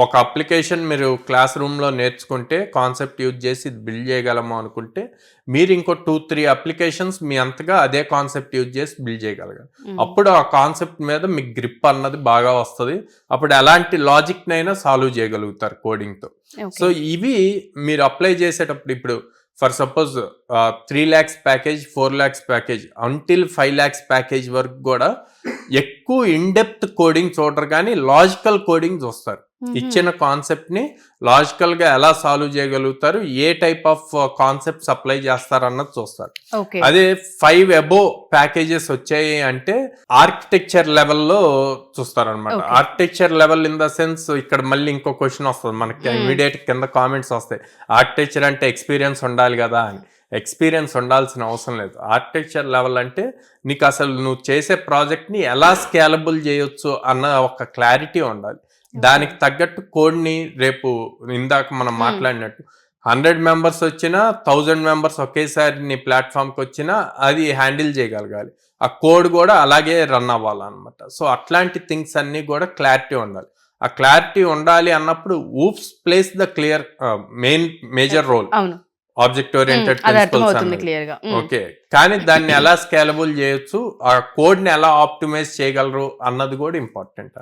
ఒక అప్లికేషన్ మీరు క్లాస్ రూమ్లో నేర్చుకుంటే కాన్సెప్ట్ యూజ్ చేసి ఇది బిల్డ్ చేయగలము అనుకుంటే మీరు ఇంకో 2-3 అప్లికేషన్స్ మీ అంతగా అదే కాన్సెప్ట్ యూజ్ చేసి బిల్డ్ చేయగలగాలి. అప్పుడు ఆ కాన్సెప్ట్ మీద మీకు గ్రిప్ అన్నది బాగా వస్తుంది. అప్పుడు ఎలాంటి లాజిక్నైనా సాల్వ్ చేయగలుగుతారు కోడింగ్తో. సో ఇవి మీరు అప్లై చేసేటప్పుడు ఇప్పుడు for suppose 3 lakhs package, 4 lakhs package until 5 lakhs package వరకు కూడా ఎక్కువ ఇన్డెప్త్ కోడింగ్ చూడరు కానీ లాజికల్ కోడింగ్ చూస్తారు. ఇచ్చిన కాన్సెప్ట్ ని లాజికల్ గా ఎలా సాల్వ్ చేయగలుగుతారు, ఏ టైప్ ఆఫ్ కాన్సెప్ట్స్ అప్లై చేస్తారు అన్నది చూస్తారు. అదే 5 above ప్యాకేజెస్ వచ్చాయి అంటే ఆర్కిటెక్చర్ లెవెల్లో చూస్తారు అనమాట. Architecture level in the sense ఇక్కడ మళ్ళీ ఇంకో క్వశ్చన్ వస్తుంది మనకి, ఇమీడియట్ కింద కామెంట్స్ వస్తాయి, ఆర్కిటెక్చర్ అంటే ఎక్స్పీరియన్స్ ఉండాలి కదా అని. ఎక్స్పీరియన్స్ ఉండాల్సిన అవసరం లేదు. ఆర్కిటెక్చర్ లెవెల్ అంటే నీకు అసలు నువ్వు చేసే ప్రాజెక్ట్ని ఎలా స్కేలబుల్ చేయొచ్చు అన్న ఒక క్లారిటీ ఉండాలి. దానికి తగ్గట్టు కోడ్ని రేపు ఇందాక మనం మాట్లాడినట్టు 100 members వచ్చినా 1000 members ఒకేసారి నీ ప్లాట్ఫామ్కి వచ్చినా అది హ్యాండిల్ చేయగలగాలి. ఆ కోడ్ కూడా అలాగే రన్ అవ్వాలన్నమాట. సో అట్లాంటి థింగ్స్ అన్నీ కూడా క్లారిటీ ఉండాలి. ఆ క్లారిటీ ఉండాలి అన్నప్పుడు OOPs plays the clear major role. Object oriented principles okay, కానీ దాన్ని ఎలా స్కేలబుల్ చేయొచ్చు, ఆ కోడ్ ని ఎలా ఆప్టిమైజ్ చేయగలరు అన్నది కూడా ఇంపార్టెంట్.